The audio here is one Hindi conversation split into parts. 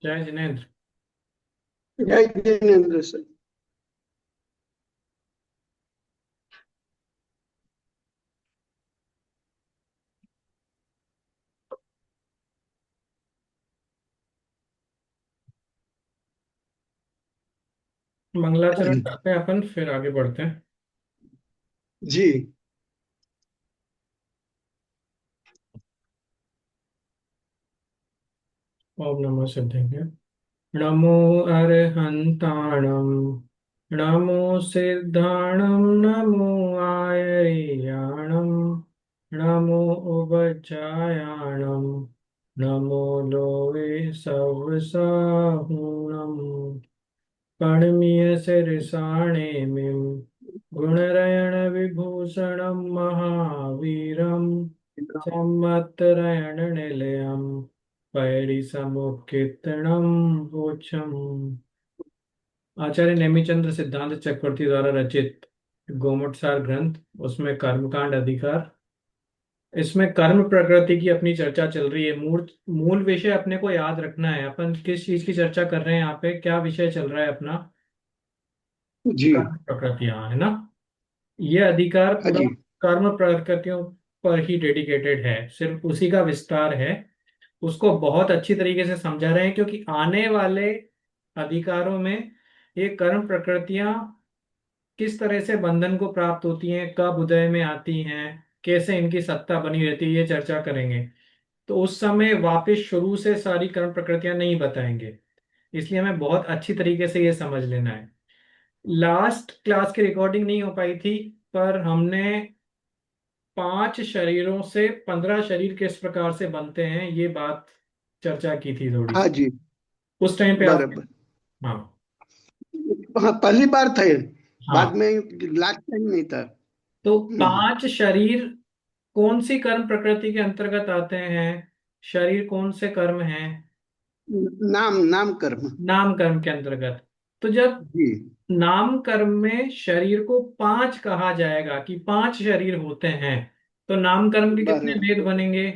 जय जिनेन्द्र। जय जिनेन्द्र सर। मंगलाचरण करते हैं अपन, फिर आगे बढ़ते हैं। जी। ओम नमो सिद्धाय। नमो अरहंताणं, नमो सिद्धाणं, नमो आयर्याणं, नमो उवज्जायाणं, नमो लोके सवसाहुणम्। प्रणम्य शिरसाणेमिं गुणरयण विभूषणं महावीरं, सम्मतरयण निलयं पैरिसमुत्कीर्तनं वोचम्। आचार्य नेमिचंद्र सिद्धांत चक्रवर्ती द्वारा रचित गोमटसार ग्रंथ, उसमें कर्मकांड अधिकार। इसमें कर्म प्रकृति की अपनी चर्चा चल रही है। मूल मूल विषय अपने को याद रखना है। अपन किस चीज की चर्चा कर रहे हैं यहाँ पे, क्या विषय चल रहा है अपना? जी। कर्म प्रकृतियां, है ना। ये अधिकार हाँ पूरा जी। कर्म प्रकृतियों पर ही डेडिकेटेड है, सिर्फ उसी का विस्तार है। उसको बहुत अच्छी तरीके से समझा रहे हैं, क्योंकि आने वाले अधिकारों में ये कर्म प्रकृतियां किस तरह से बंधन को प्राप्त होती हैं, कब उदय में आती हैं, कैसे इनकी सत्ता बनी रहती है, ये चर्चा करेंगे। तो उस समय वापस शुरू से सारी कर्म प्रकृतियां नहीं बताएंगे। इसलिए हमें बहुत अच्छी तरीके से ये समझ लेना है। लास्ट क्लास की रिकॉर्डिंग नहीं हो पाई थी, पर हमने 5 शरीरों से 15 शरीर किस प्रकार से बनते हैं, ये बात चर्चा की थी थोड़ी हाँ सी जी। उस टाइम पे आप। बराबर। हाँ। हाँ, पहली बार था ये। हाँ, बाद में लास्ट टाइम नहीं था। तो हम्म। 5 शरीर कौन सी कर्म प्रकृति के अंतर्गत आते हैं? शरीर कौन से कर्म हैं? नाम नाम कर्म। नाम कर्म के अंतर्गत। तो जब जी। नाम कर्म में शरीर को 5 कहा जाएगा कि 5 शरीर होते हैं, तो नाम कर्म के कितने भेद बराबर। बनेंगे?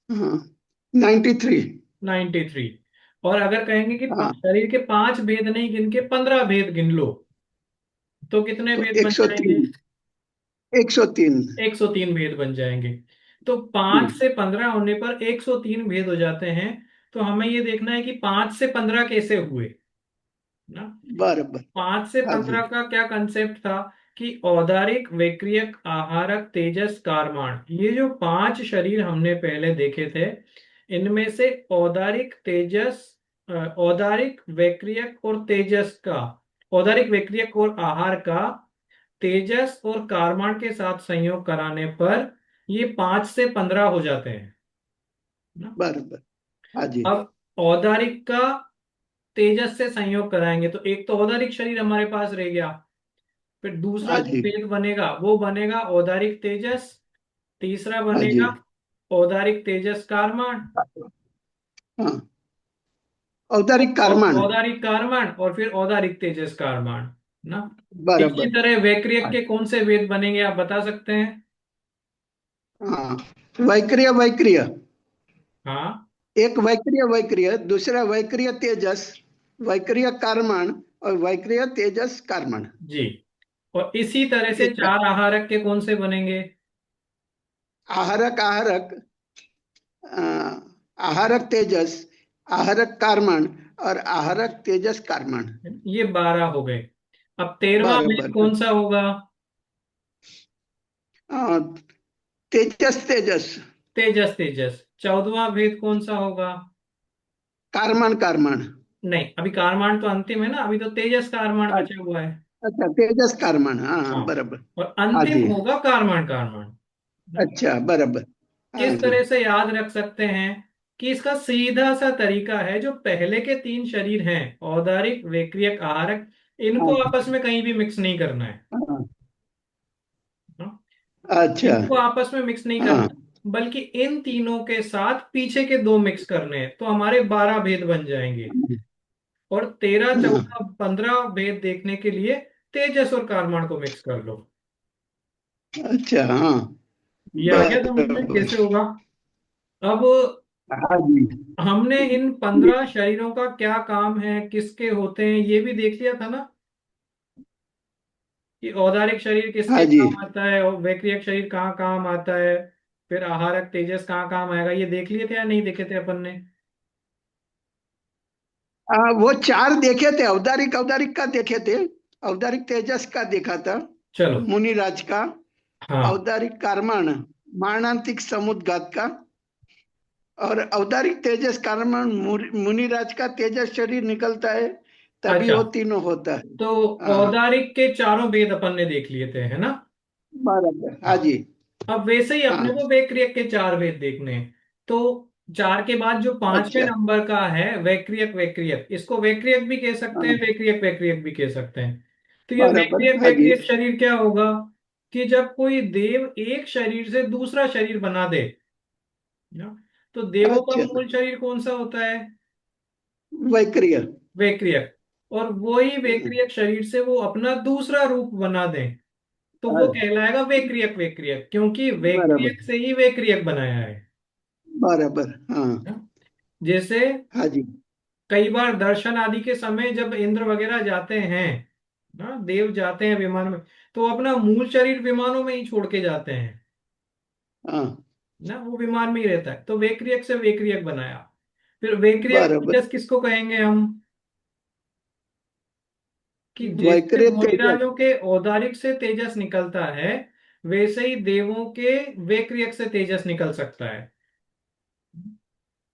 हाँ, 93। 93। और अगर कहेंगे कि हाँ, शरीर के 5 भेद नहीं गिन के 15 भेद गिन लो, तो कितने तो भेद बन जाएंगे? 103। 103। 103 भेद बन जाएंगे। तो जी। 5 से 15 होने पर 103 भेद हो जाते हैं। तो हमें ये देखना है कि 5 से 15 कैसे हुए ना। बराबर। हाँ जी। 5 से 15 का क्या कंसेप्ट था कि औदारिक, वैक्रियक, आहारक, तेजस, कारमाण, ये जो 5 शरीर हमने पहले देखे थे, इनमें से औदारिक, तेजस, औदारिक, वैक्रियक और तेजस का, औदारिक, वैक्रियक और आहार का तेजस और कारमाण के साथ संयोग कराने पर ये 5 से 15 हो जाते हैं ना। बराबर। हाँ जी। अब औदारिक का तेजस से संयोग कराएंगे तो एक तो औदारिक शरीर हमारे पास रह गया। फिर दूसरा हाँ जो जी। भेद बनेगा वो बनेगा औदारिक तेजस। तीसरा हाँ जी। बनेगा औदारिक तेजस कारमान। हाँ, औदारिक कारमान। औदारिक कारमान और फिर औदारिक तेजस कारमान ना। इसी बराबर। तरह वैक्रियक हाँ। के कौन से वेद बनेंगे, आप बता सकते हैं? हाँ, वैक्रिय वैक्रिय। हाँ एक वैक्रिय वैक्रिय, दूसरा वैक्रिय तेजस, वैक्रिय कारमण और वैक्रिय तेजस कारमण। जी। और इसी तरह से एक 4 आहारक के कौन से बनेंगे? आहारक आहारक, अ, आहारक तेजस, आहारक कारमण और आहारक तेजस कारमण। ये 12 हो गए। अब 13वां भेद बराबर। कौन सा होगा? अ, तेजस तेजस, तेजस तेजस। 14वां भेद कौन सा होगा? कारमण कारमण। नहीं, अभी कारमान तो अंतिम है ना, अभी तो तेजस कारमान बचा हुआ है। अच्छा, तेजस कारमण, हाँ हाँ। हाँ, बराबर। और हाँ अंतिम जी। होगा कारमान कारमान ना। अच्छा, बराबर। हाँ किस जी। तरह से याद रख सकते हैं कि इसका सीधा सा तरीका है, जो पहले के 3 शरीर हैं, औदारिक, वैक्रियक, आहारक, इनको हाँ आपस में कहीं भी मिक्स नहीं करना है हाँ। ना? अच्छा। इनको आपस में मिक्स नहीं हाँ। करना, बल्कि इन तीनों के साथ पीछे के 2 मिक्स करने हैं, तो हमारे 12 भेद बन जाएंगे। और 13, हाँ, 14, 15 भेद देखने के लिए तेजस और कारमान को मिक्स कर लो। अच्छा। हाँ, ये आ गया समझ में बराबर। कैसे होगा? अब हाँ जी। हमने इन 15 शरीरों का क्या काम है, किसके होते हैं, ये भी देख लिया था ना, कि औदारिक शरीर किसके हाँ जी। काम आता है और वैक्रियक शरीर कहाँ काम आता है, फिर आहारक तेजस कहाँ काम आएगा, ये देख लिए थे या नहीं देखे थे अपन ने? वो चार देखे थे, औदारिक औदारिक का देखे थे। औदारिक तेजस का देखा था, चलो। मुनिराज का। हाँ। औदारिक कार्मण, मारणांतिक समुद्घात का। और औदारिक तेजस कार्मण, मुनिराज का तेजस शरीर निकलता है, तभी अच्छा, वो तीनों होता है। तो हाँ, औदारिक के चारों वेद अपन ने देख लिए थे, है ना? बराबर। हाँ हाँ। जी। अब वैसे ही अपने हाँ। को वैक्रियक के चार वेद देखने हैं। तो चार के बाद जो पांचवें अच्छा। नंबर का है वैक्रियक, वैक्रियक, इसको वैक्रियक भी कह सकते हैं, हाँ, वैक्रियक वैक्रियक भी कह सकते हैं। तो ये बराबर। वैक्रियक हाँ जी। वैक्रियक शरीर क्या होगा, कि जब कोई देव एक शरीर से दूसरा शरीर बना दे ना, तो देवों का अच्छा, मूल शरीर कौन सा होता है? वैक्रिय। वैक्रियक। और वही वैक्रियक शरीर से वो अपना दूसरा रूप बना दे, तो वो हाँ, कहलाएगा वैक्रियक, वैक्रियक, क्योंकि बराबर। वैक्रियक से ही वैक्रियक बनाया है बराबर। हाँ। ना? जैसे हाँ जी। कई बार दर्शन आदि के समय जब इंद्र वगैरह जाते हैं ना, देव जाते हैं विमान में, तो अपना मूल शरीर विमानों में ही छोड़ के जाते हैं हाँ, ना, वो विमान में ही रहता है, तो वेक्रियक से वेक्रियक बनाया। फिर वेक्रियक बराबर। तेजस किसको कहेंगे हम, कि जैसे वैक्रिय तेजस। मुनिराजों के औदारिक से तेजस निकलता है, वैसे ही देवों के वेक्रियक से तेजस निकल सकता है।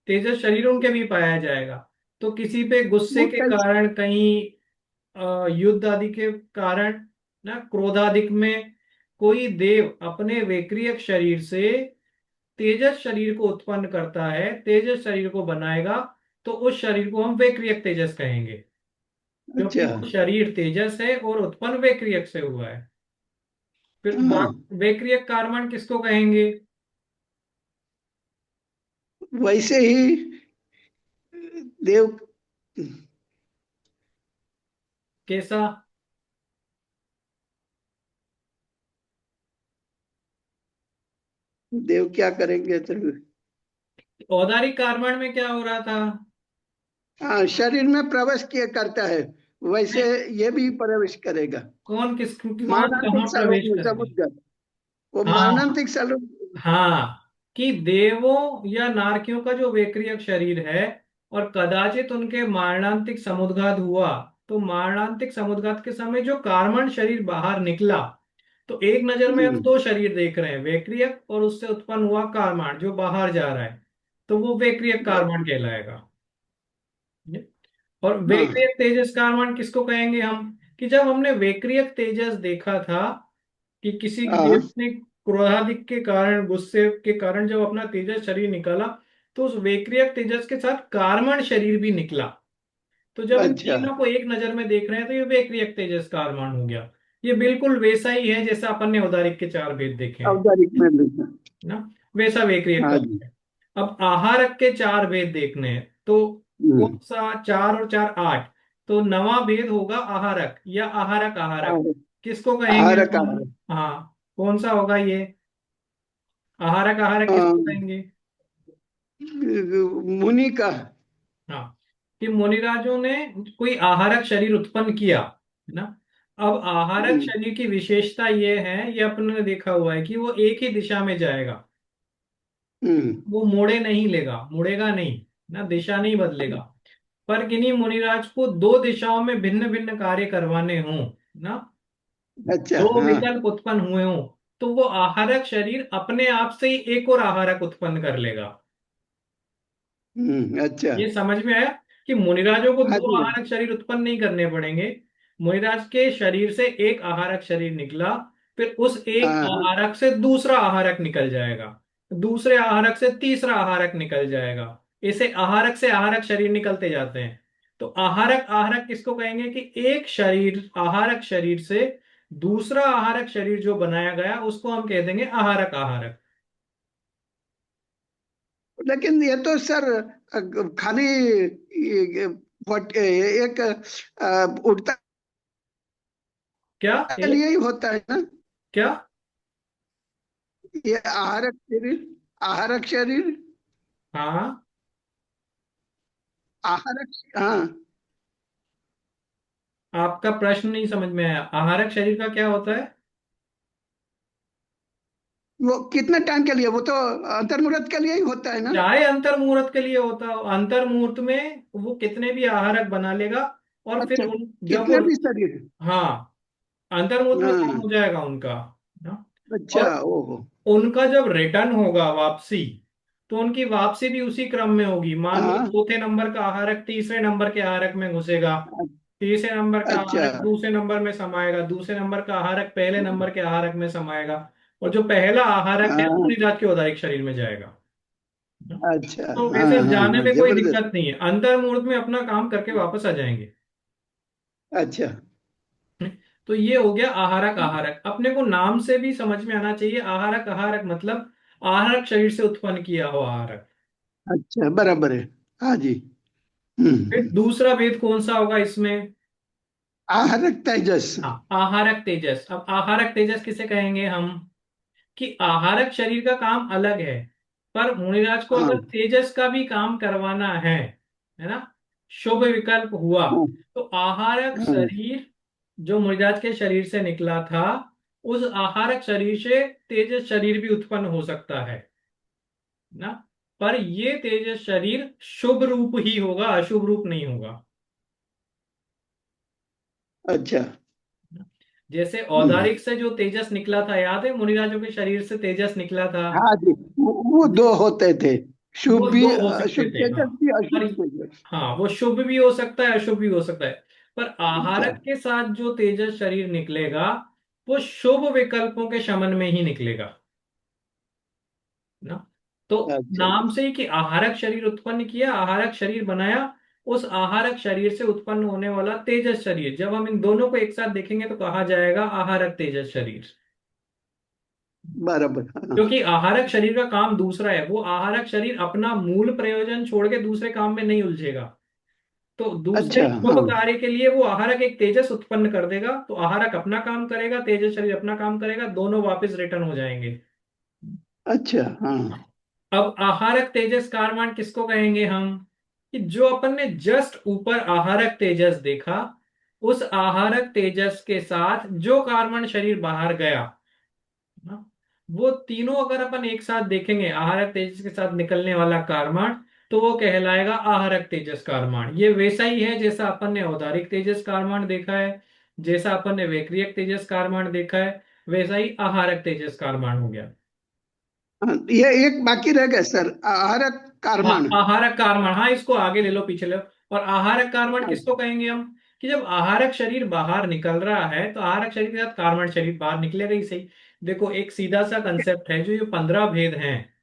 तेजस शरीर उनके भी पाया जाएगा। तो किसी पे गुस्से वो के कैसे? कारण, कहीं युद्ध आदि के कारण ना, क्रोधादिक में कोई देव अपने वैक्रियक शरीर से तेजस शरीर को उत्पन्न करता है, तेजस शरीर को बनाएगा, तो उस शरीर को हम वैक्रियक तेजस कहेंगे, क्योंकि अच्छा। वो शरीर तेजस है और उत्पन्न वैक्रियक से हुआ है। फिर हाँ, वैक्रियक कार्बन किसको कहेंगे? वैसे ही देव। कैसा? देव क्या करेंगे तो? औदारिक कार्बन में क्या हो रहा था? हाँ, शरीर में प्रवेश किया करता है, वैसे नहीं, ये भी प्रवेश करेगा। कौन मारणांतिक कहाँ प्रवेश करेंगे? समुद्र, वो हाँ। मारणांतिक समुद्र। हाँ, कि देवों या नारकियों का जो वैक्रियक शरीर है, और कदाचित उनके मारणांतिक समुद्घात हुआ, तो मारणांतिक समुद्घात के समय जो कार्बन शरीर बाहर निकला, तो एक नजर में हम दो शरीर देख रहे हैं, वैक्रियक और उससे उत्पन्न हुआ कार्बन जो बाहर जा रहा है, तो वो वैक्रियक कार्बन कहलाएगा। और हाँ। वैक्रियक तेजस कार्बन किसको कहेंगे हम, कि जब हमने वैक्रियक तेजस देखा था, कि किसी हाँ। देव ने क्रोधाधिक के कारण, गुस्से के कारण जब अपना तेजस शरीर निकाला, तो उस वैक्रियक तेजस के साथ कार्बन शरीर भी निकला। तो जब इन अच्छा। तीनों को एक नजर में देख रहे हैं, तो ये वैक्रियक तेजस कार्बन हो गया। ये बिल्कुल वैसा ही है जैसा अपन ने औदारिक के चार भेद देखे हैं औदारिक में लिखना। ना, वैसा वैक्रियक का हाँ जी। है। अब आहारक के चार भेद देखने हैं, तो कौन हम्म। सा, चार और चार आठ, तो नवा भेद होगा आहारक या आहारक, आहारक हाँ, किसको कहेंगे आहार का। हम? हाँ, कौन सा होगा ये, आहारक, आहारक किसको कहेंगे? मुनि का। हाँ, कि मुनिराजों ने कोई आहारक शरीर उत्पन्न किया, है ना। अब आहारक हम्म। शरीर की विशेषता ये है, ये अपन ने देखा हुआ है, कि वो एक ही दिशा में जाएगा, हम्म। वो मोड़े नहीं लेगा, मुड़ेगा नहीं ना, दिशा नहीं बदलेगा। पर किन्हीं मुनिराज को दो दिशाओं में भिन्न भिन्न कार्य करवाने हों ना, अच्छा। दो हाँ। विकल्प उत्पन्न हुए हों, तो वो आहारक शरीर अपने आप से ही एक और आहारक उत्पन्न कर लेगा। अच्छा। ये समझ में आया, कि मुनिराजों को हाँ दो जी। आहारक शरीर उत्पन्न नहीं करने पड़ेंगे। मुनिराज के शरीर से एक आहारक शरीर निकला, फिर उस एक हाँ। हाँ। आहारक से दूसरा आहारक निकल जाएगा, दूसरे आहारक से तीसरा आहारक निकल जाएगा, ऐसे आहारक से आहारक शरीर निकलते जाते हैं। तो आहारक, आहारक किसको कहेंगे, कि एक शरीर, आहारक शरीर से दूसरा आहारक शरीर जो बनाया गया, उसको हम कह देंगे आहारक, आहारक। लेकिन ये तो सर खाली एक उड़ता क्या लिए ही होता है ना? क्या? ये आहारक शरीर, आहारक शरीर। हाँ, आहारक, हाँ, आपका प्रश्न नहीं समझ में आया। आहारक शरीर का क्या होता है? वो कितने टाइम के लिए? वो तो अंतर्मुहूर्त के लिए ही होता है ना? चाहे अंतर मुहूर्त के लिए होता हो, अंतर मुहूर्त में वो कितने भी आहारक बना लेगा। और फिर अच्छा, जब वो, कितने भी शरीर? हाँ, अंतर मुहूर्त में काम हाँ, हो जाएगा उनका ना। अच्छा, और ओहो, उनका जब रिटर्न होगा, वापसी, तो उनकी वापसी भी उसी क्रम में होगी। मान लो हाँ, चौथे नंबर का आहारक तीसरे नंबर के आहारक में घुसेगा, तीसरे नंबर का अच्छा, आहारक दूसरे नंबर में समाएगा, दूसरे नंबर का आहारक पहले नंबर के आहारक में समाएगा, और जो पहला आहारक है हाँ, पूरी रात के औदारिक शरीर में जाएगा। अच्छा, तो हाँ, ऐसे हाँ, जाने हाँ, में कोई जबरदस्त, दिक्कत नहीं है, अंतर मुहूर्त में अपना काम करके वापस आ जाएंगे। अच्छा, तो ये हो गया आहारक। आहारक अपने को नाम से भी समझ में आना चाहिए। आहारक, आहारक मतलब आहारक शरीर से उत्पन्न किया हो आहारक। अच्छा, बराबर है, हाँ जी। फिर दूसरा भेद कौन सा होगा इसमें? आहारक तेजस। हाँ, आहारक तेजस। अब आहारक तेजस किसे कहेंगे हम? कि आहारक शरीर का काम अलग है, पर मुनिराज को हाँ, अगर तेजस का भी काम करवाना है ना, शुभ विकल्प हुआ, हाँ, तो आहारक हाँ, शरीर जो मुनिराज के शरीर से निकला था, उस आहारक शरीर से तेजस शरीर भी उत्पन्न हो सकता है ना। पर ये तेजस शरीर शुभ रूप ही होगा, अशुभ रूप नहीं होगा। अच्छा, जैसे हम्म, औदारिक से जो तेजस निकला था, याद है, मुनिराजों के शरीर से तेजस निकला था। हाँ जी, वो दो होते थे, वो शुभ भी, दो हो सकते अशुभ थे, हाँ। तेजस भी, पर अशुभ तेजस। हाँ, वो शुभ भी हो सकता है, अशुभ भी हो सकता है। पर अच्छा, आहारक के साथ जो तेजस शरीर निकलेगा, वो शुभ विकल्पों के शमन में ही निकलेगा ना। तो अच्छा, नाम से ही कि आहारक शरीर उत्पन्न किया, आहारक शरीर बनाया, उस आहारक शरीर से उत्पन्न होने वाला तेजस शरीर, जब हम इन दोनों को एक साथ देखेंगे तो कहा जाएगा आहारक तेजस शरीर। बराबर, हाँ, क्योंकि आहारक शरीर का काम दूसरा है। वो आहारक शरीर अपना मूल प्रयोजन छोड़ के दूसरे काम में नहीं उलझेगा। तो दूसरे अच्छा, शुभ हाँ, कार्य के लिए वो आहारक एक तेजस उत्पन्न कर देगा, तो आहारक अपना काम करेगा, तेजस शरीर अपना काम करेगा, दोनों वापस रिटर्न हो जाएंगे। अच्छा, हाँ, अब आहारक तेजस कारमान किसको कहेंगे हम? कि जो अपन ने जस्ट ऊपर आहारक तेजस देखा, उस आहारक तेजस के साथ जो कारमन शरीर बाहर गया ना, वो तीनों अगर अपन एक साथ देखेंगे, आहारक तेजस के साथ निकलने वाला कारमान, तो वो कहलाएगा आहारक तेजस कारमान। ये वैसा ही है जैसा अपन ने औदारिक तेजस कारमान देखा है, जैसा अपन ने वैक्रियक तेजस कारमान देखा है, वैसा ही आहारक तेजस कारमान हो गया। हाँ, ये एक बाकी रह गया सर, आहारक हाँ, कारमान। आहारक कारमण, हाँ, इसको आगे ले लो, पीछे ले लो। और आहारक कारमण किसको कहेंगे हम? कि जब आहारक शरीर बाहर निकल रहा है, तो आहारक शरीर के साथ कारमण शरीर बाहर निकलेगा ही सही। देखो, एक सीधा सा कंसेप्ट है, जो ये 15 भेद हैं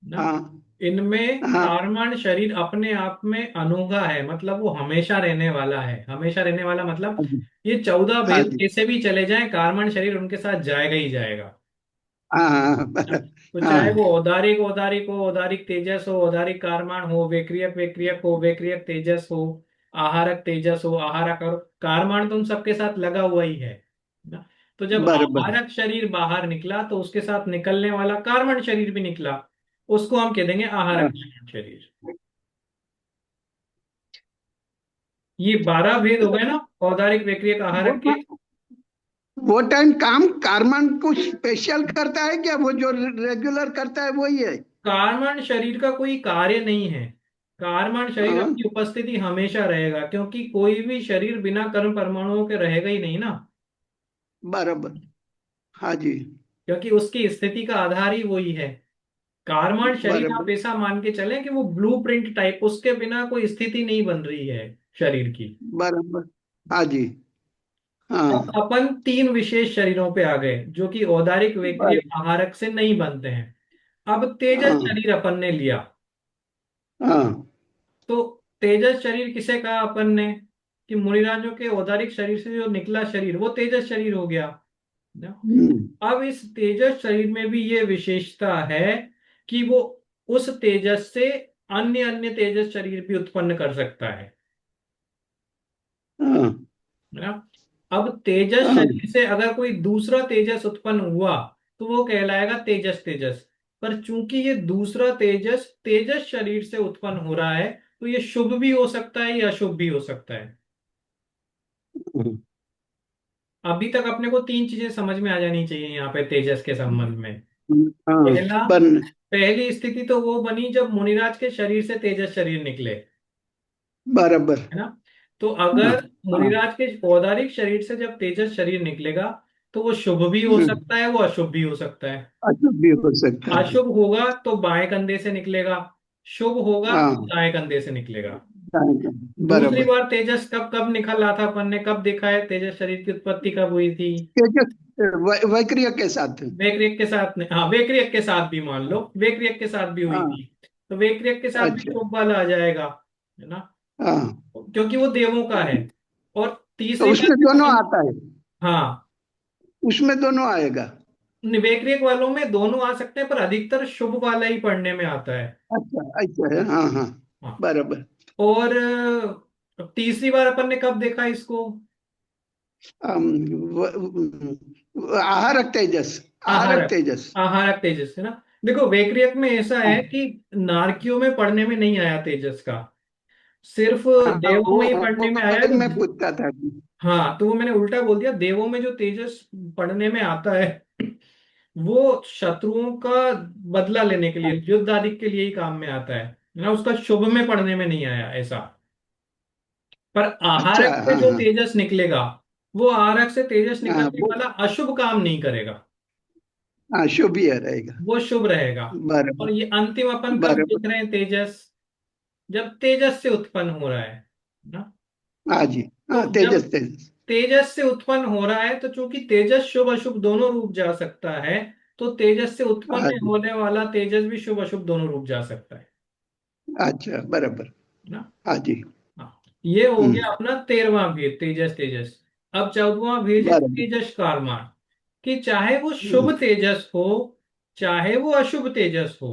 ना, हाँ, इनमें हाँ, कारमण शरीर अपने आप में अनोखा है, मतलब वो हमेशा रहने वाला है। हमेशा रहने वाला मतलब हाँ जी, ये 14 हाँ भेद जी, कैसे भी चले जाएं, कारमण शरीर उनके साथ जाएगा ही जाएगा हाँ, हाँ, ना। तो चाहे वो हाँ, औदारिक औदारिक हो, औदारिक तेजस हो, औदारिक कारमान हो, वैक्रियक वैक्रियक हो, वैक्रियक तेजस हो, आहारक तेजस हो, आहारक और कारमान, तो उन सबके साथ लगा हुआ ही है ना। तो जब बराबर, आहारक शरीर बाहर निकला, तो उसके साथ निकलने वाला कारमन शरीर भी निकला, उसको हम कह देंगे आहारक हाँ। कारमण शरीर। ये 12 भेद हो गए ना, औदारिक वैक्रियक वो आहारक के। टाइम वो टाइम काम कारमान कुछ स्पेशल करता है क्या? वो जो रेगुलर करता है वही है? कारमन शरीर का कोई कार्य नहीं है। कारमन शरीर हाँ, अपनी उपस्थिति हमेशा रहेगा, क्योंकि कोई भी शरीर बिना कर्म परमाणुओं के रहेगा ही नहीं ना। बराबर, हाँ जी, क्योंकि उसकी स्थिति का आधार ही वही है। कारमन शरीर आप बराबर, ऐसा मान के चलें कि वो ब्लूप्रिंट टाइप, उसके बिना कोई स्थिति नहीं बन रही है शरीर की। बराबर, हाँ जी, अब हाँ, अपन तीन विशेष शरीरों पे आ गए, जो कि औदारिक वैक्रिय बराबर, आहारक से नहीं बनते हैं। अब तेजस हाँ, शरीर अपन ने लिया, हाँ, तो तेजस शरीर किसे कहा अपन ने? कि मुनिराजों के औदारिक शरीर से जो निकला शरीर, वो तेजस शरीर हो गया ना। हम्म, अब इस तेजस शरीर में भी ये विशेषता है कि वो उस तेजस से अन्य अन्य तेजस शरीर भी उत्पन्न कर सकता है हाँ, ना। अब तेजस हाँ, शरीर से अगर कोई दूसरा तेजस उत्पन्न हुआ, तो वो कहलाएगा तेजस तेजस। पर चूंकि ये दूसरा तेजस तेजस शरीर से उत्पन्न हो रहा है, तो ये शुभ भी हो सकता है, ये अशुभ भी हो सकता है। हम्म, अभी तक अपने को तीन चीजें समझ में आ जानी चाहिए यहाँ पे तेजस के संबंध में। हाँ। पहला, बन। पहली स्थिति तो वो बनी जब मुनिराज के शरीर से तेजस शरीर निकले, बराबर। है ना। तो हाँ। अगर हाँ। मुनिराज के औदारिक शरीर से जब तेजस शरीर निकलेगा, तो वो शुभ भी हो सकता है, वो अशुभ भी हो सकता है। अच्छा भी हो सकता है। अशुभ होगा तो बाएं कंधे से निकलेगा, शुभ होगा तो हाँ। दाएं कंधे से निकलेगा। दूसरी बराबर। बार तेजस कब कब निकला था, अपन ने कब देखा है तेजस शरीर की उत्पत्ति कब हुई थी? तेजस वैक्रिय के साथ। वेक्रियक के साथ हाँ, वेक्रियक के साथ भी मान लो, वेक्रियक के साथ भी हुई हाँ। थी। तो वेक्रियक के साथ भी अच्छा। शुभ बल आ जाएगा, है ना, हाँ। क्योंकि वो देवों का है। और तो तीसरी उसमें बात दोनों जो, आता है। हाँ, उसमें दोनों आएगा। वेक्रियक वालों में दोनों आ सकते हैं, पर अधिकतर शुभ वाला ही पढ़ने में आता है। अच्छा ऐसा है। हाँ हाँ। हाँ। बराबर। और तीसरी बार अपन ने कब देखा इसको? अम, आहारक तेजस। आहारक आहारक, तेजस। आहारक तेजस, है ना। देखो वेक्रियक में ऐसा है हाँ। कि नारकियों में पढ़ने में नहीं आया तेजस का, सिर्फ हाँ, देवों में ही पढ़ने वो में आया वही तो। मैं पूछता था। हाँ, तो वो मैंने उल्टा बोल दिया, देवों में जो तेजस पढ़ने में आता है वो शत्रुओं का बदला लेने के लिए, युद्ध आदि के लिए ही काम में आता है ना, उसका शुभ में पढ़ने में नहीं आया ऐसा। पर अच्छा। आहारक से हाँ जो हाँ। तेजस निकलेगा, वो आहारक से तेजस हाँ निकलने वो। वाला अशुभ काम नहीं करेगा, हाँ शुभ ही रहेगा। वो शुभ रहेगा। बराबर। और ये अंतिम अपन कब बराबर। देख रहे हैं तेजस? जब तेजस से उत्पन्न हो रहा है ना। हाँ जी। तो हाँ जब तेजस तेजस। तेजस से उत्पन्न हो रहा है, तो चूंकि तेजस शुभ अशुभ दोनों रूप जा सकता है, तो तेजस से हाँ उत्पन्न जी। होने वाला तेजस भी शुभ अशुभ दोनों रूप जा सकता है अच्छा बराबर। ना। हाँ जी। हाँ, ये हो हम्म। गया अपना 13वां भेद, तेजस तेजस। अब 14वां भेद है बराबर। तेजस कारमान, कि चाहे वो शुभ हम्म। तेजस हो, चाहे वो अशुभ तेजस हो,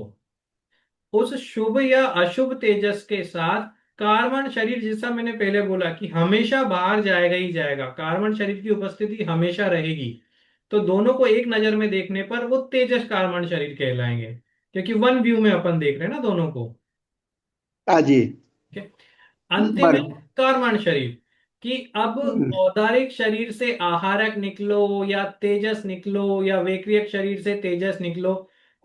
उस शुभ या अशुभ तेजस के साथ कार्बन शरीर, जैसा मैंने पहले बोला कि हमेशा बाहर जाएगा ही जाएगा, कार्बन शरीर की उपस्थिति हमेशा रहेगी। तो दोनों को एक नजर में देखने पर वो तेजस कार्बन शरीर कहलाएंगे, क्योंकि वन व्यू में अपन देख रहे हैं ना दोनों को। हाँ जी। ठीक है? अंतिम है बराबर। कार्बन शरीर, कि अब हम्म। औदारिक शरीर से आहारक निकलो या तेजस निकलो या वेक्रियक शरीर से तेजस निकलो,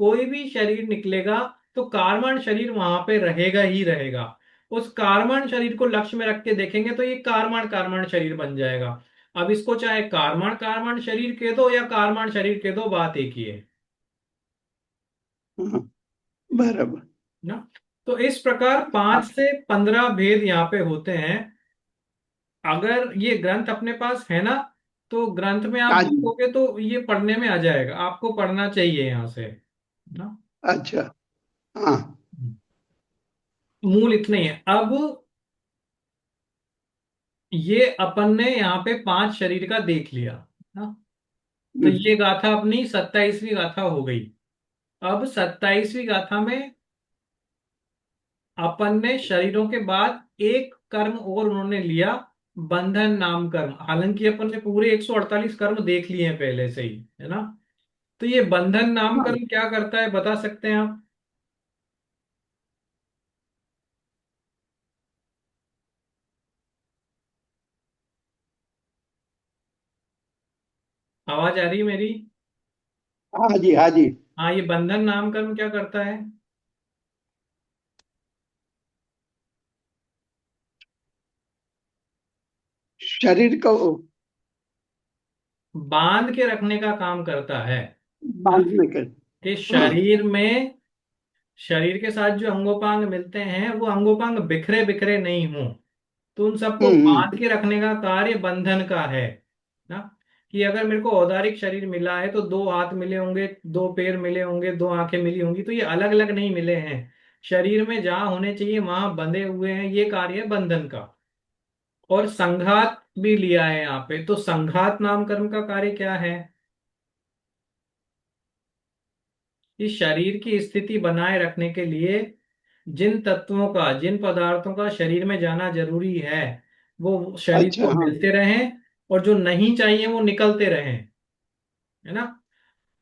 कोई भी शरीर निकलेगा तो कार्बन शरीर वहां पे रहेगा ही रहेगा। उस कार्बन शरीर को लक्ष्य में रख के देखेंगे तो ये कार्बन कार्बन शरीर बन जाएगा। अब इसको चाहे कार्बन कार्बन शरीर कह दो या कार्बन शरीर कह दो, बात एक ही है हाँ, बराबर। ना। तो इस प्रकार हाँ। 5 से 15 भेद यहाँ पे होते हैं। अगर ये ग्रंथ अपने पास है ना, तो ग्रंथ में आप हाँ जी। देखोगे तो ये पढ़ने में आ जाएगा, आपको पढ़ना चाहिए यहाँ से ना। अच्छा। हाँ। मूल इतने ही है। अब ये अपन ने यहाँ पे 5 शरीर का देख लिया ना। तो हम्म। ये गाथा अपनी 27वीं गाथा हो गई। अब 27वीं गाथा में अपन ने शरीरों के बाद एक कर्म और उन्होंने लिया, बंधन नाम कर्म। हालांकि अपन ने पूरे 148 कर्म देख लिए हैं पहले से ही, है ना। तो ये बंधन नाम हाँ। कर्म क्या करता है, बता सकते हैं आप? आवाज आ रही है मेरी? हाँ जी। हाँ जी। हाँ, ये बंधन नाम कर्म क्या करता है? शरीर को बांध के रखने का काम करता है ना। बांधने के। कि हाँ। शरीर में, शरीर के साथ जो अंगोपांग मिलते हैं वो अंगोपांग बिखरे बिखरे नहीं हों, तो उन सबको बांध हम्म। के रखने का कार्य बंधन का है ना। कि अगर मेरे को औदारिक शरीर मिला है तो 2 हाथ मिले होंगे, 2 पैर मिले होंगे, 2 आंखें मिली होंगी, तो ये अलग अलग नहीं मिले हैं। शरीर में जहां होने चाहिए वहां बंधे हुए हैं, ये कार्य है बंधन का। और संघात भी लिया है यहाँ पे, तो संघात नाम कर्म का कार्य क्या है? इस शरीर की स्थिति बनाए रखने के लिए जिन तत्वों का, जिन पदार्थों का शरीर में जाना जरूरी है, वो शरीर अच्छा। को हाँ। मिलते रहें, और जो नहीं चाहिए वो निकलते रहें, है ना।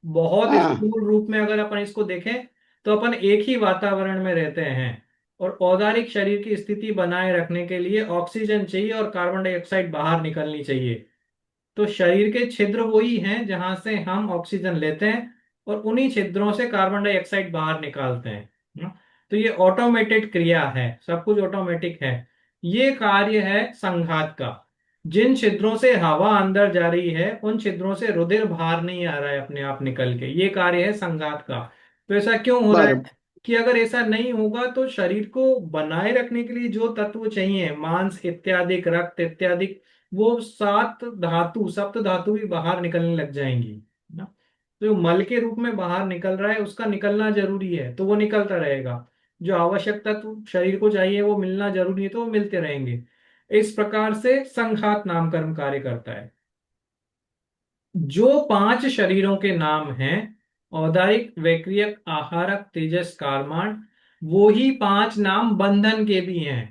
बहुत हाँ। स्थूल रूप में अगर अपन इसको देखें, तो अपन एक ही वातावरण में रहते हैं। और औदारिक शरीर की स्थिति बनाए रखने के लिए ऑक्सीजन चाहिए और कार्बन डाइऑक्साइड बाहर निकलनी चाहिए। तो शरीर के छिद्र वही हैं जहां से हम ऑक्सीजन लेते हैं और उन्हीं छिद्रों से कार्बन डाइऑक्साइड बाहर निकालते हैं ना? तो ये ऑटोमेटेड क्रिया है, सब कुछ ऑटोमेटिक है। ये कार्य है संघात का। जिन छिद्रों से हवा अंदर जा रही है उन छिद्रों से रुधिर बाहर नहीं आ रहा है अपने आप निकल के, ये कार्य है संघात का। तो ऐसा क्यों हो रहा है बराबर। कि अगर ऐसा नहीं होगा तो शरीर को बनाए रखने के लिए जो तत्व चाहिए, मांस इत्यादि, रक्त इत्यादि, वो सात धातु, सप्त धातु भी बाहर निकलने लग जाएंगी ना। तो जो मल के रूप में बाहर निकल रहा है उसका निकलना जरूरी है, तो वो निकलता रहेगा। जो आवश्यक तत्व शरीर को चाहिए वो मिलना जरूरी है, तो वो मिलते रहेंगे। इस प्रकार से संघात नामकरण कार्य करता है। जो पांच शरीरों के नाम हैं, औदारिक, वैक्रियक, आहारक, तेजस, कारमान, वो ही पांच नाम बंधन के भी हैं।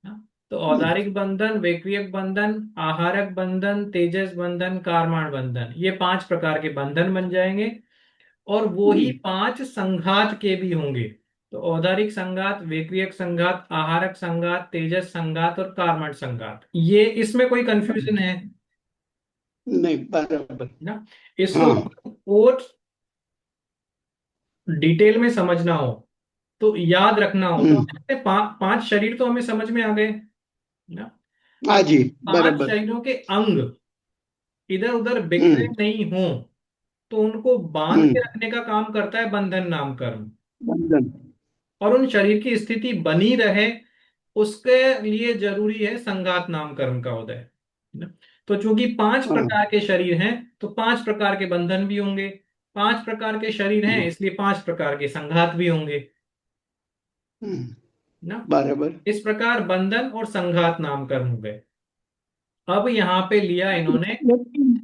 तो हम्म, औदारिक बंधन, वैक्रियक बंधन, आहारक बंधन, तेजस बंधन, कारमान बंधन, ये पांच प्रकार के बंधन बन जाएंगे। और वो ही हम्म, पांच संघात के भी होंगे। तो औदारिक संघात, वैक्रियक संघात, आहारक संघात, तेजस संघात और कारमान संघात, ये इसमें कोई कंफ्यूजन है नहीं, बराबर। ना? इसको हाँ। और डिटेल में समझना हो तो याद रखना हो तो हम्म। पांच शरीर तो हमें समझ में आ गए ना। हाँ अब जी। पांच बराबर। शरीरों के अंग इधर उधर बिखरे हम्म। नहीं हों तो उनको बांध के हम्म। रखने का काम करता है बंधन नामकरण। बंधन। और उन शरीर की स्थिति बनी रहे उसके लिए जरूरी है संघात नामकरण का उदय ना? तो चूंकि पांच हाँ। प्रकार के शरीर हैं तो पांच प्रकार के बंधन भी होंगे। पांच प्रकार के शरीर हैं हम्म। इसलिए पांच प्रकार के संघात भी होंगे हम्म, ना। बराबर। इस प्रकार बंधन और संघात नामकरण हो गए। अब यहाँ पे लिया इन्होंने लेकिन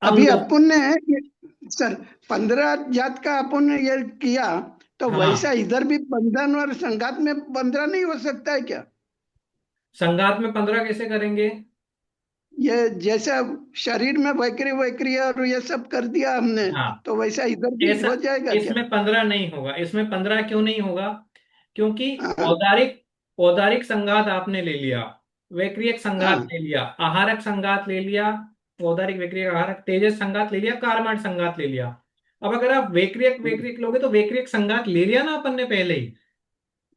अभी अंगों। अपन ने सर 15 जात का अपन ने ये किया, तो वैसा हाँ, इधर भी बंधन और संघात में 15 नहीं हो सकता है क्या? संघात में 15 कैसे करेंगे? ये जैसा शरीर में वैक्री वैक्रिया और ये सब कर दिया हमने, हाँ, तो वैसा इधर भी ऐसा हो जाएगा क्या? इसमें 15 नहीं होगा। इसमें 15 क्यों नहीं होगा? क्योंकि हाँ। औदारिक औदारिक संघात आपने ले लिया, वैक्रियक संघात हाँ। ले लिया, आहारक संघात ले लिया, औदारिक वैक्रियक आहारक तेजस संघात ले लिया, कारमाट संघात ले लिया। अब अगर आप वैक्रियक वैक्रियक लोगे तो वैक्रियक संघात ले लिया ना अपन ने पहले ही।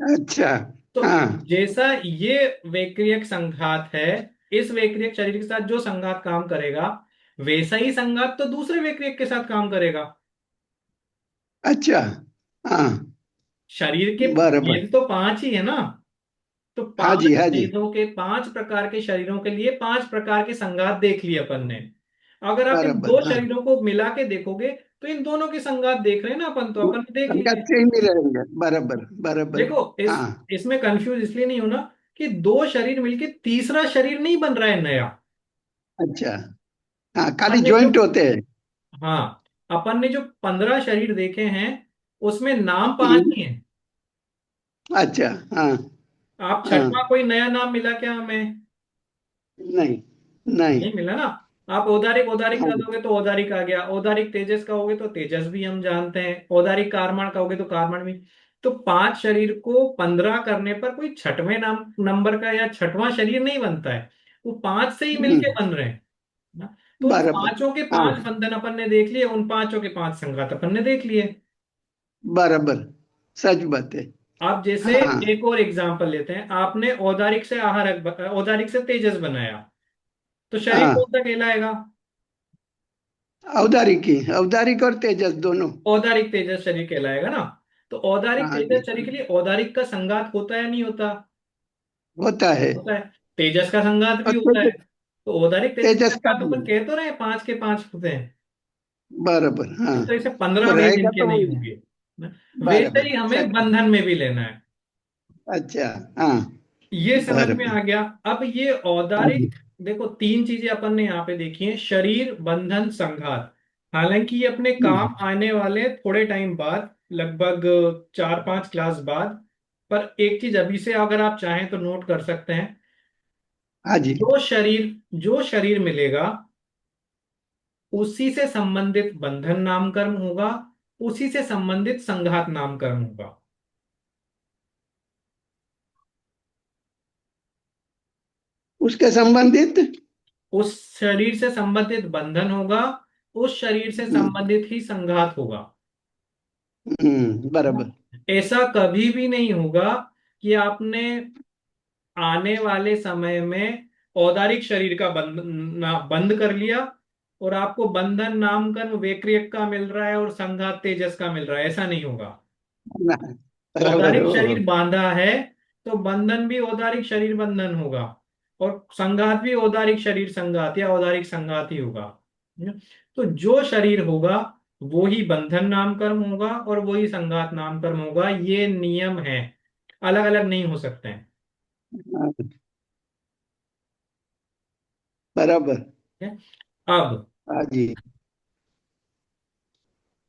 अच्छा। तो हाँ। जैसा ये वैक्रियक संघात है, इस वैक्रियक शरीर के साथ जो संघात काम करेगा वैसा ही संघात तो दूसरे वैक्रियक के साथ काम करेगा। अच्छा। हाँ। शरीर के बराबर। भेद तो पांच ही है ना। तो हाँ पांच जी, हाँ जी। भेदों के, पांच प्रकार के शरीरों के लिए पांच प्रकार के संघात देख लिए अपन ने। अगर आप इन बराबर। दो हाँ। शरीरों को मिला के देखोगे तो इन दोनों के संघात देख रहे हैं ना अपन, तो वो अपन ने देख लिए। संगत से ही नहीं रहेंगे। बराबर, बराबर। देखो हाँ। इसमें कंफ्यूज इसलिए नहीं होना कि दो शरीर मिलके तीसरा शरीर नहीं बन रहा है नया। अच्छा। हाँ, खाली अपन ने जो जॉइंट होते हैं। हाँ, अपन ने जो 15 शरीर देखे हैं उसमें नाम पांच हम्म, ही हैं। अच्छा। हाँ। आप हाँ। छठवां कोई नया नाम मिला क्या हमें? नहीं। नहीं। नहीं मिला ना। आप औदारिक औदारिक हाँ। का दोगे तो औदारिक आ गया, औदारिक तेजस का होगे तो तेजस भी हम जानते हैं, औदारिक कारमण का होगे तो कारमण भी। तो पांच शरीर को 15 करने पर कोई छठवें नाम नंबर का या छठवां शरीर नहीं बनता है, वो पांच से ही मिलके हम्म, बन रहे हैं ना। तो उन बराबर। पांचों के हाँ। पांच बंधन अपन ने देख लिए, उन पांचों के पांच संघात अपन ने देख लिए। बराबर। सच बात है। आप जैसे हाँ। एक और एग्जांपल लेते हैं, आपने औदारिक से आहारक औदारिक से तेजस बनाया तो शरीर हाँ। कौन सा कहलाएगा? औदारिक और तेजस दोनों। औदारिक तेजस शरीर कहलाएगा ना। तो औदारिक हाँ जी। तेजस शरीर के लिए औदारिक का संघात होता है या नहीं होता? होता है। होता है। तेजस का संघात भी और होता है। तो औदारिक तेजस का तेजस का संघात भी अपन है। कह तो रहे हैं पांच के पांच होते हैं। बराबर। हाँ। इस तरह से वो 15 भेद रहेगा इनके तो नहीं वही। होंगे ना? वैसे बराबर, ही हमें सच। बंधन में भी लेना है। अच्छा। हाँ। ये समझ में बराबर। आ गया। अब ये हाँ जी। औदारिक, देखो तीन चीजें अपन ने यहाँ पे देखी हैं, शरीर, बंधन, संघात। हालांकि ये अपने काम हम्म, आने वाले थोड़े टाइम बाद, लगभग 4-5 क्लास बाद। पर एक चीज अभी से अगर आप चाहें तो नोट कर सकते हैं। हाँ जी। जो शरीर मिलेगा उसी से संबंधित बंधन नामकरण होगा, उसी से संबंधित संघात नामकरण होगा। उसके संबंधित। उस शरीर से संबंधित बंधन होगा, उस शरीर से हम्म। संबंधित ही संघात होगा। बराबर। ऐसा कभी भी नहीं होगा कि आपने आने वाले समय में औदारिक शरीर का बंद कर लिया और आपको बंधन नामकर्म वेक्रियक का मिल रहा है और संघात तेजस का मिल रहा है, ऐसा नहीं होगा। ना, बराबर औदारिक हो। शरीर बांधा है तो बंधन भी औदारिक शरीर बंधन होगा, और संघात भी औदारिक शरीर संघात या औदारिक संघात ही होगा। तो जो शरीर होगा वो ही बंधन नामकर्म होगा और वो ही संघात नामकर्म होगा, ये नियम है, अलग अलग नहीं हो सकते हैं। हाँ, बराबर। ठीक है? अब हाँ जी।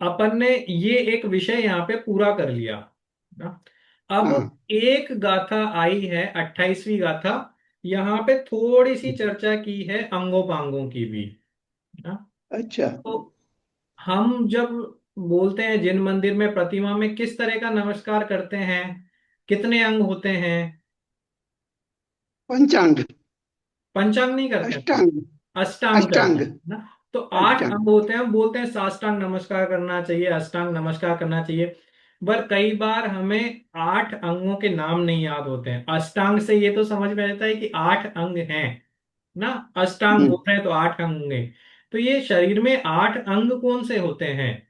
अपन ने ये एक विषय यहाँ पे पूरा कर लिया ना। अब हाँ। एक गाथा आई है, 28वीं गाथा। यहाँ पे थोड़ी सी चर्चा की है अंगोपांगों की भी ना। अच्छा। तो हम जब बोलते हैं जिन मंदिर में प्रतिमा में किस तरह का नमस्कार करते हैं, कितने अंग होते हैं? पंचांग। पंचांग नहीं करते हैं हम, अष्टांग। अष्टांग करते अष्टांग। हैं ना। तो 8 अष्टांग। अंग होते हैं, हम बोलते हैं साष्टांग नमस्कार करना चाहिए, अष्टांग नमस्कार करना चाहिए। पर कई बार हमें 8 अंगों के नाम नहीं याद होते हैं। अष्टांग से ये तो समझ में आता है कि 8 अंग हैं ना, अष्टांग हम्म। बोल रहे हैं तो 8 अंग होंगे। तो ये शरीर में 8 अंग कौन से होते हैं?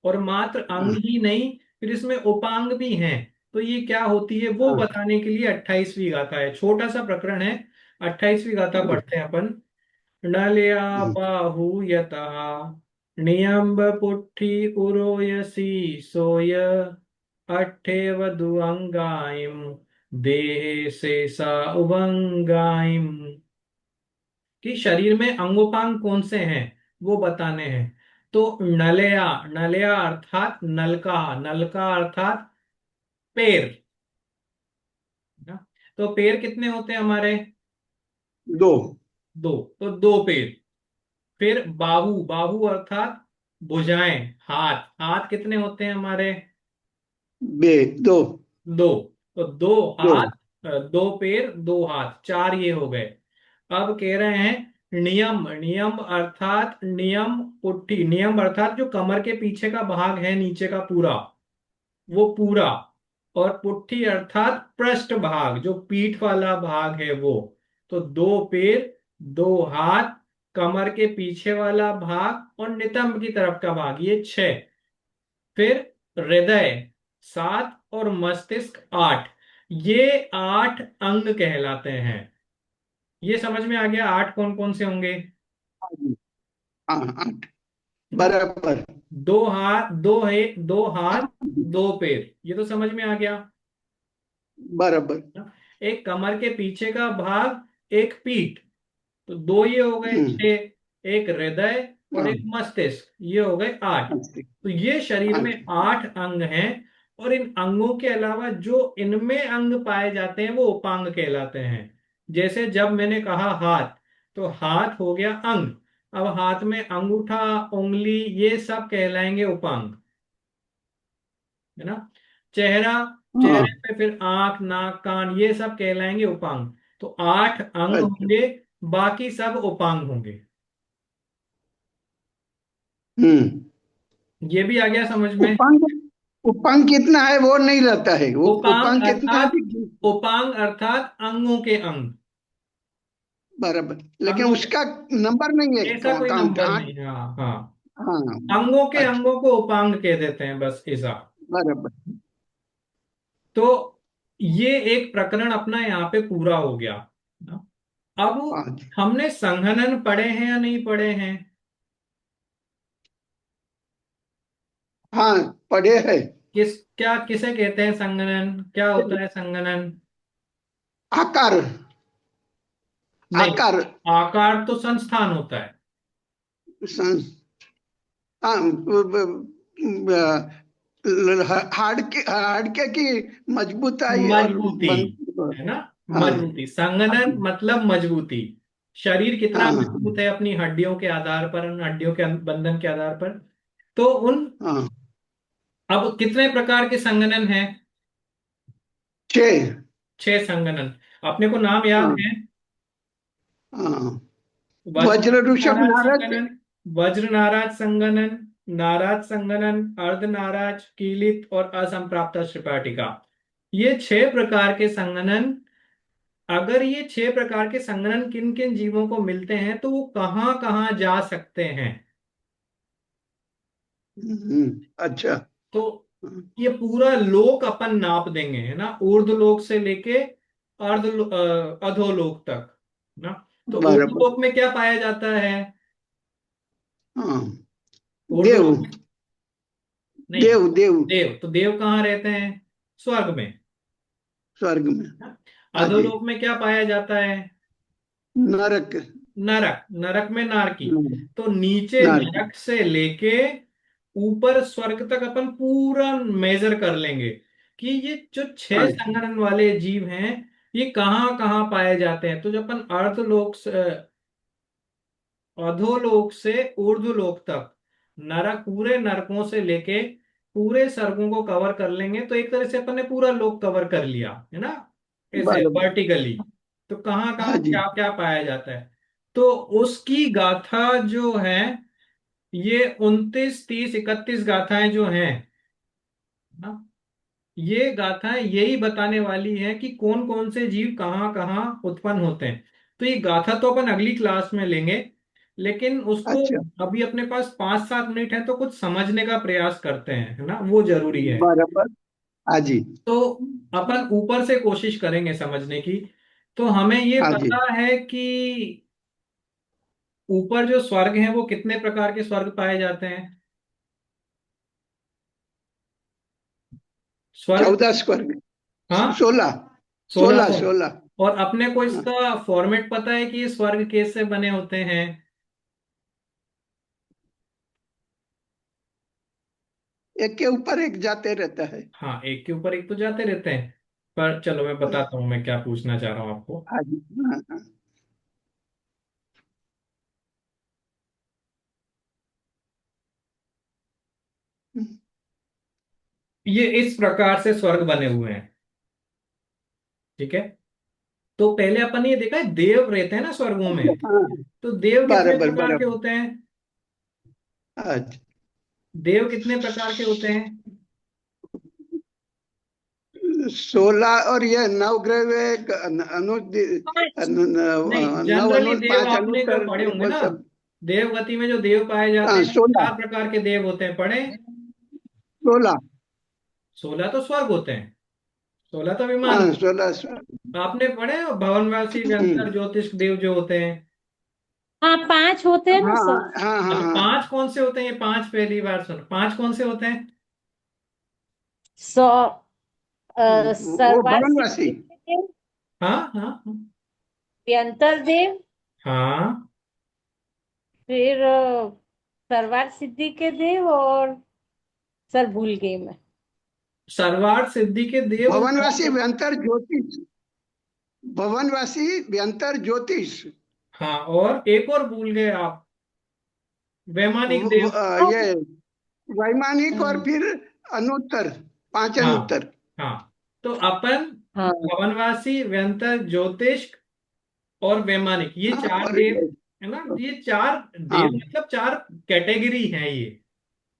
और मात्र अंग हाँ। ही नहीं, फिर इसमें उपांग भी हैं। तो ये क्या होती है वो हाँ। बताने के लिए 28वीं गाथा है, छोटा सा प्रकरण है। 28वीं गाथा हाँ। पढ़ते हैं अपन। नलया हम्म। बाहु यतः नियम्ब पुट्ठी उरोयसी सोय अट्ठेव दुअंगाइम देहे शेषा उभंगाइम। कि शरीर में अंगोपांग कौन से हैं वो बताने हैं। तो नलया, नलया अर्थात नलका, नलका अर्थात पैर ना। तो पैर कितने होते हैं हमारे? दो। दो। तो दो पैर। फिर बाहु, बाहु अर्थात भुजाएं, हाथ, हाथ कितने होते हैं हमारे? बे। दो। दो। तो दो दो। हाथ, दो पैर दो हाथ, चार ये हो गए। अब कह रहे हैं नियम, नियम अर्थात नियम पुट्ठी, नियम अर्थात जो कमर के पीछे का भाग है नीचे का पूरा, वो पूरा। और पुट्ठी अर्थात पृष्ठ भाग, जो पीठ वाला भाग है वो। तो दो पैर, दो हाथ, कमर के पीछे वाला भाग और नितंब की तरफ का भाग, ये 6। फिर हृदय 7 और मस्तिष्क 8। ये 8 अंग कहलाते हैं। ये समझ में आ गया 8 कौन कौन से होंगे? हाँ जी। हाँ, आठ। है ना। बराबर। दो हाथ, दो है, दो हाथ, दो पैर, ये तो समझ में आ गया बराबर। ना? एक कमर के पीछे का भाग, एक पीठ, तो दो ये हो गए हम्म। 6। एक हृदय और हाँ। एक मस्तिष्क, ये हो गए 8। आठ। तो ये शरीर में आठ। 8 अंग हैं। और इन अंगों के अलावा जो इनमें अंग पाए जाते हैं वो उपांग कहलाते हैं। जैसे जब मैंने कहा हाथ, तो हाथ हो गया अंग। अब हाथ में अंगूठा, उंगली, ये सब कहलाएंगे उपांग, है ना। चेहरा, चेहरे हाँ। पे फिर आंख, नाक, कान, ये सब कहलाएंगे उपांग। तो 8 अंग अच्छा। होंगे, बाकी सब उपांग होंगे। हम्म। ये भी आ गया समझ में? उपांग। उपांग कितना है वो नहीं रहता है, वो उपांग उपांग कितना है अर्थात, उपांग अर्थात अंगों के अंग, बराबर, लेकिन अंगों के, उसका नंबर नहीं है, ऐसा कोई काउंट। नंबर हाँ। नहीं है। हाँ हाँ। हाँ। अंगों के अच्छा। अंगों को उपांग कह देते हैं, बस ऐसा। बराबर। तो ये एक प्रकरण अपना यहाँ पे पूरा हो गया ना। अब हाँ जी। हमने संघनन पढ़े हैं या नहीं पढ़े हैं? हाँ, पढ़े है। क्या किसे कहते हैं संघनन, क्या होता है संघनन? आकार। नहीं, आकार। आकार तो संस्थान होता है। सं- हाँ, हाड़ के की मजबूताई और मजबूती, बन। है ना। हाँ। मजबूती, संघनन मतलब मजबूती। शरीर कितना हाँ। मजबूत है अपनी हड्डियों के आधार पर, उन हड्डियों के बंधन के आधार पर। तो उन, हाँ। अब कितने प्रकार के संघनन हैं? छः। 6 संघनन। अपने को नाम याद हाँ। है? हाँ, वज्र वज्र ऋषभ नाराज नारद। संगनन, वज्र नाराज संगनन, नाराज संगनन, अर्ध नाराज, कीलित और असंप्राप्त श्रिपाटिका, ये 6 प्रकार के संगनन। अगर ये 6 प्रकार के संगनन किन किन जीवों को मिलते हैं तो वो कहाँ कहाँ जा सकते हैं। अच्छा। तो ये पूरा लोक अपन नाप देंगे, है ना, ऊर्ध्व लोक से लेके अधोलोक तक ना। तो ऊर्ध्व बराबर। लोक में क्या पाया जाता है? हाँ, ऊर्ध्व देव। लोक में नहीं, देव देव। देव तो देव कहाँ रहते हैं? स्वर्ग में। स्वर्ग में। ना? हाँ जी। अधोलोक में क्या पाया जाता है? नरक। नरक, नरक में नारकी। हम्म, तो नीचे नारकी। नरक से लेके ऊपर स्वर्ग तक अपन पूरा मेजर कर लेंगे कि ये जो 6 संगठन वाले जीव हैं ये कहाँ कहाँ पाए जाते हैं। तो जब अपन अर्धलोक से, अधोलोक से ऊर्ध्वलोक तक, नरक, पूरे नरकों से लेके पूरे स्वर्गों को कवर कर लेंगे तो एक तरह से अपन ने पूरा लोक कवर कर लिया, है ना, ऐसे बराबर। वर्टिकली। तो कहाँ हाँ कहाँ जी। क्या क्या पाया जाता है, तो उसकी गाथा जो है, ये 29, 30, 31 गाथाएं जो हैं ना, ये गाथाएं यही बताने वाली हैं कि कौन कौन से जीव कहाँ कहाँ उत्पन्न होते हैं। तो ये गाथा तो अपन अगली क्लास में लेंगे, लेकिन उसको अच्छा। अभी अपने पास 5-7 मिनट है तो कुछ समझने का प्रयास करते हैं, है ना, वो जरूरी है। बराबर। हाँ जी। तो अपन ऊपर से कोशिश करेंगे समझने की। तो हमें ये हाँ जी। पता है कि ऊपर जो स्वर्ग हैं वो कितने प्रकार के स्वर्ग पाए जाते हैं? स्वर्ग, 14 स्वर्ग। हाँ, 16। 16 16 स्वर्ग। 16। और अपने को हाँ, इसका फॉर्मेट पता है कि ये स्वर्ग कैसे बने होते हैं? एक के ऊपर एक जाते रहता है। हाँ, एक के ऊपर एक तो जाते रहते हैं, पर चलो मैं बताता हूँ मैं क्या पूछना चाह रहा हूँ आपको। हाँ जी। हाँ हाँ। ये इस प्रकार से स्वर्ग बने हुए हैं, ठीक है। तो पहले अपन ने ये देखा है देव रहते हैं ना स्वर्गों में। हाँ, तो देव कितने बराबर प्रकार के बराबर। होते हैं? अच्छा। देव कितने प्रकार के होते हैं? 16 और ये नवग्रह एक पांच। नहीं, नव जनरली अनुत देव 5 आपने जो अनुत्तर पढ़े होंगे वो ना, सब। देवगति में जो देव पाए जाते हाँ, हैं, 16। 4 प्रकार के देव होते हैं, पढ़े? 16। 16 तो स्वर्ग होते हैं, 16 तो विमान हाँ, होते 16। हैं। आपने पढ़े हो भवनवासी व्यंतर ज्योतिष देव जो होते हैं? हाँ 5 होते हैं ना हाँ सर। हाँ हाँ अच्छा, हाँ। 5 कौन से होते हैं? ये 5 पहली बार सुन, 5 कौन से होते हैं? सौ वो सर्वार भवनवासी। सिद्धि के देव, हाँ हाँ हाँ। व्यंतर देव, हाँ, फिर सर्वार सिद्धि के देव, और सर भूल गई मैं। सर्वार्थ सिद्धि के देव भवनवासी और, व्यंतर ज्योतिष। भवनवासी व्यंतर ज्योतिष। हाँ, और एक और भूल गए आप, वैमानिक देव। ये वैमानिक और हम्म, फिर अनुत्तर, 5 हाँ अनुत्तर। हाँ। तो अपन हाँ भवनवासी, व्यंतर, ज्योतिष और वैमानिक, ये हाँ, 4 और देव, ये। है ना, ये 4 हाँ। देव मतलब 4 कैटेगरी है ये,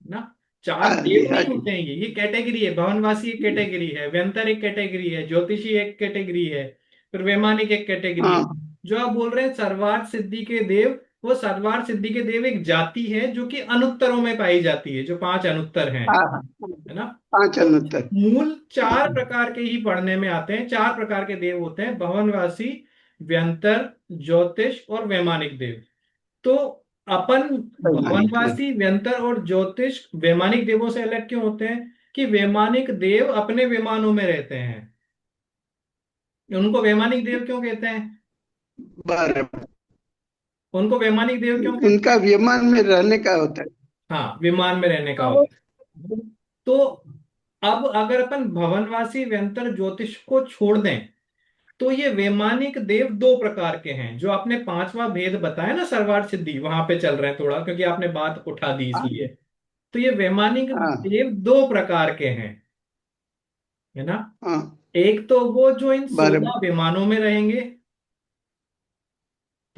ना। 4 हाँ जी। देव हाँ नहीं जी। होते हैं, ये कैटेगरी है। भवनवासी एक कैटेगरी है, व्यंतर एक कैटेगरी है, ज्योतिषी एक कैटेगरी है, फिर वैमानिक एक कैटेगरी है। हाँ जो आप बोल रहे हैं सर्वार्थ सिद्धि के देव, वो सर्वार्थ सिद्धि के देव एक जाति है जो कि अनुत्तरों में पाई जाती है, जो 5 अनुत्तर हैं, हाँ हाँ, है ना। 5 तो अनुत्तर। मूल हाँ 4 प्रकार के ही पढ़ने में आते हैं, 4 प्रकार के देव होते हैं, भवनवासी, व्यंतर, ज्योतिष और वैमानिक देव। तो अपन वैमानिक। भवनवासी, व्यंतर और ज्योतिष वैमानिक देवों से अलग क्यों होते हैं? कि वैमानिक देव अपने विमानों में रहते हैं, उनको वैमानिक देव क्यों कहते हैं? बराबर। उनको वैमानिक देव क्यों कहते उनका हैं? विमान में रहने का होता है। हाँ, विमान में रहने का हाँ वो। होता है। तो अब अगर अपन भवनवासी, व्यंतर, ज्योतिष को छोड़ दें तो ये वैमानिक देव 2 प्रकार के हैं। जो आपने 5वां भेद बताया ना सर्वार्थ सिद्धि, वहां पे चल रहे हैं थोड़ा, क्योंकि आपने बात उठा दी हाँ इसलिए। तो ये वैमानिक हाँ देव 2 प्रकार के हैं, है ना। हाँ। एक तो वो जो इन बराबर। 16 विमानों में रहेंगे,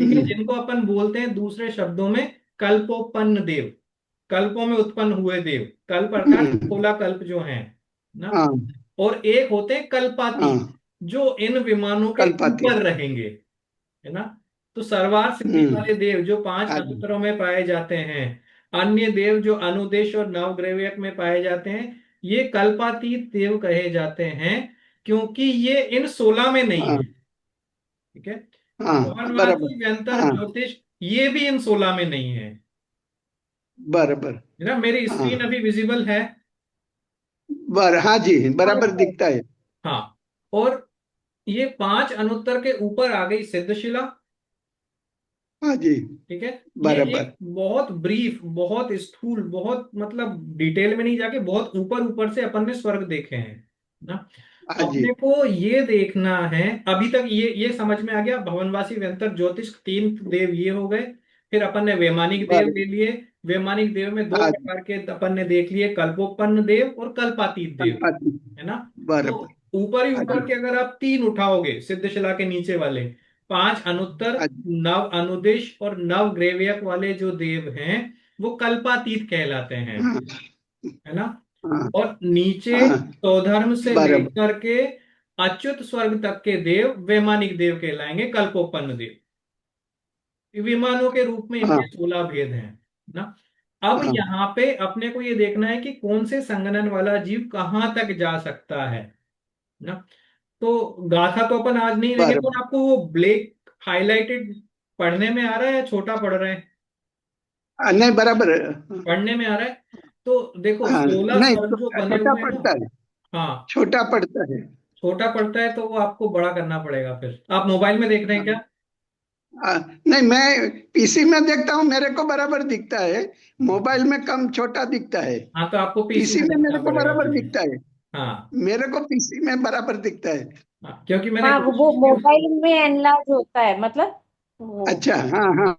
ठीक है, जिनको अपन बोलते हैं दूसरे शब्दों में कल्पोपन्न देव, कल्पों में उत्पन्न हुए देव, कल्प अर्थात हम्म, 16 कल्प जो हैं ना। हाँ और एक होते हैं कल्पातीत, हाँ, जो इन विमानों के कल्पाती। ऊपर रहेंगे, है ना। तो सर्वार सिद्धि हम्म, वाले देव जो 5 हाँ जी, अनुतरों में पाए जाते हैं, अन्य देव जो अनुदेश और नवग्रहव्यक में पाए जाते हैं, ये कल्पातीत देव कहे जाते हैं, क्योंकि ये इन 16 में नहीं हाँ है। ठीक है। हाँ, बराबर। भवनवासी व्यंतर हाँ, ज्योतिष ये भी इन 16 में नहीं है। बराबर। है ना, मेरी हाँ, स्क्रीन अभी विजिबल है। हाँ जी, बराबर हाँ दिखता है। हाँ। और ये 5 अनुत्तर के ऊपर आ गई सिद्धशिला। हाँ जी, ठीक है। ये एक बराबर। बहुत ब्रीफ, बहुत स्थूल, बहुत मतलब डिटेल में नहीं जाके बहुत ऊपर ऊपर से अपन ने स्वर्ग देखे हैं ना। हाँ जी, अपने को ये देखना है, अभी तक ये समझ में आ गया, भवनवासी व्यंतर ज्योतिष 3 देव ये हो गए। फिर अपन ने वैमानिक देव बर ले लिए। वैमानिक देव में 2 हाँ जी, प्रकार के अपन ने देख लिए, कल्पोपन्न देव और कल्पातीत देव, कल्पाती। है ना। तो बराबर। ऊपर ही हाँ ऊपर जी, के अगर आप 3 उठाओगे सिद्धशिला के नीचे वाले, 5 अनुत्तर, हाँ जी, नव अनुदिश और नव ग्रेवियक वाले जो देव हैं, वो कल्पातीत कहलाते हैं, हाँ है ना। हाँ और नीचे हाँ, स्वधर्म से बराबर। लेकर के अच्युत स्वर्ग तक के देव वैमानिक देव कहलाएंगे, कल्पोपन्न देव। विमानों के रूप में हाँ इनके 16 भेद हैं ना। अब हाँ, यहाँ पे अपने को ये देखना है कि कौन से संगनन वाला जीव कहाँ तक जा सकता है ना। तो गाथा तो अपन आज नहीं लेंगे, तो बराबर। आपको वो ब्लैक हाईलाइटेड पढ़ने में आ रहा है या छोटा पढ़ रहे हैं? नहीं, बराबर। पढ़ने में आ रहा है। तो देखो हाँ, 16 नहीं स्वर तो जो बने छोटा हुए हैं ना। पड़ता है, हाँ। छोटा पड़ता है। छोटा पड़ता है तो वो आपको बड़ा करना पड़ेगा, फिर आप मोबाइल में देख रहे हैं क्या? हाँ, नहीं, मैं पीसी में देखता हूँ, मेरे को बराबर दिखता है। मोबाइल में कम छोटा दिखता है। हाँ, तो आपको पीसी पीसी में में मेरे देखना को पड़ेगा बराबर फिर। दिखता है। हाँ। मेरे को पीसी में बराबर दिखता है। हाँ, क्योंकि मैंने हाँ, वो कोशिश की उसको। मोबाइल में एनलार्ज होता है, मतलब वो अच्छा, हाँ हाँ